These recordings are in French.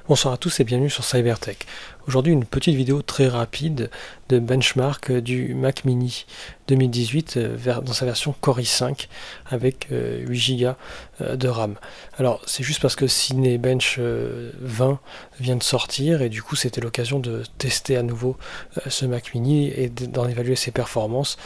Bonsoir à tous et bienvenue sur Cybertech. Aujourd'hui une petite vidéo très rapide de benchmark du Mac Mini 2018 dans sa version Core i5 avec 8 Go de RAM. Alors c'est juste parce que Cinebench 20 vient de sortir et du coup c'était l'occasion de tester à nouveau ce Mac Mini et d'en évaluer ses performances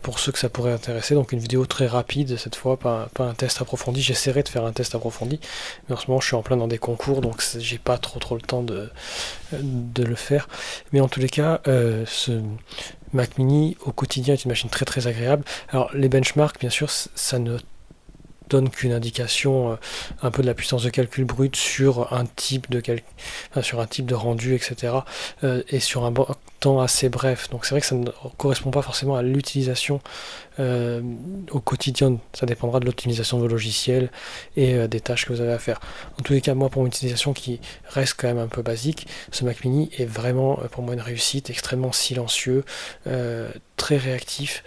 pour ceux que ça pourrait intéresser. Donc une vidéo très rapide cette fois, pas un test approfondi. J'essaierai de faire un test approfondi mais en ce moment je suis en plein dans des concours donc j'ai pas trop le temps de le faire, mais en tous les cas ce Mac Mini au quotidien est une machine très agréable. Alors les benchmarks bien sûr ça ne donne qu'une indication un peu de la puissance de calcul brute sur un type de sur un type de rendu, etc. Et sur un temps assez bref. Donc c'est vrai que ça ne correspond pas forcément à l'utilisation au quotidien. Ça dépendra de l'optimisation de vos logiciels et des tâches que vous avez à faire. En tous les cas, moi pour une utilisation qui reste quand même un peu basique, ce Mac Mini est vraiment pour moi une réussite, extrêmement silencieux, très réactif.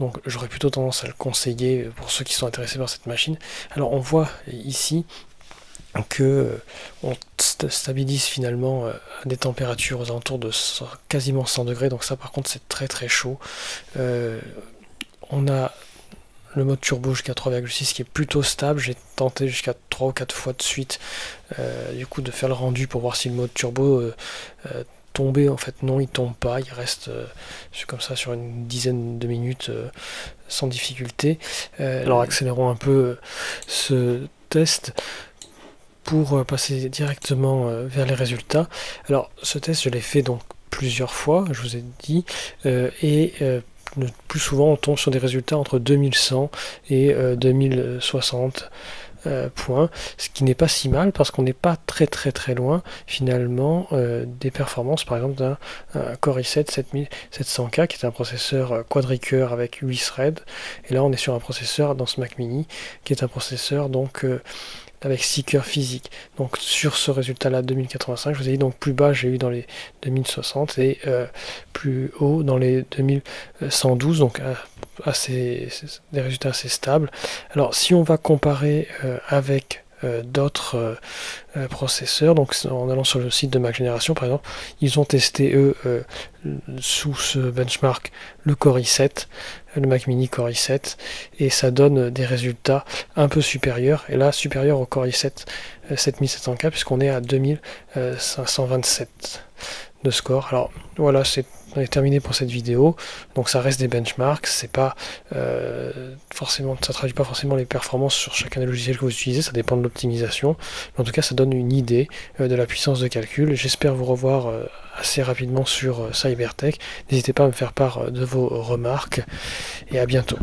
Donc j'aurais plutôt tendance à le conseiller pour ceux qui sont intéressés par cette machine. Alors on voit ici que on stabilise finalement à des températures aux alentours de quasiment 100 degrés, donc ça par contre c'est très chaud. On a le mode turbo jusqu'à 3,6 qui est plutôt stable. J'ai tenté jusqu'à 3 ou 4 fois de suite du coup de faire le rendu pour voir si le mode turbo tomber. En fait non, il tombe pas, il reste comme ça sur une dizaine de minutes sans difficulté. Alors accélérons un peu ce test pour passer directement vers les résultats. Alors ce test je l'ai fait donc plusieurs fois, je vous ai dit, le plus souvent on tombe sur des résultats entre 2100 et 2060 points, ce qui n'est pas si mal parce qu'on n'est pas très loin finalement des performances par exemple d'un Core i7 7700K qui est un processeur quadricœur avec 8 threads, et là on est sur un processeur dans ce Mac Mini qui est un processeur donc avec 6 cœurs physiques. Donc sur ce résultat là 2085, je vous ai dit, donc plus bas j'ai eu dans les 2060 et plus haut dans les 2112, donc des résultats assez stables. Alors si on va comparer avec d'autres processeurs, donc en allant sur le site de Mac Génération par exemple, ils ont testé eux sous ce benchmark le Core i7, le Mac Mini Core i7, et ça donne des résultats un peu supérieurs, et là supérieurs au Core i7 7700K puisqu'on est à 2527 de score. Alors voilà, on est terminé pour cette vidéo. Donc ça reste des benchmarks, c'est pas forcément, ça traduit pas forcément les performances sur chacun des logiciels que vous utilisez, ça dépend de l'optimisation. Mais en tout cas, ça donne une idée de la puissance de calcul. J'espère vous revoir assez rapidement sur Cybertech. N'hésitez pas à me faire part de vos remarques et à bientôt.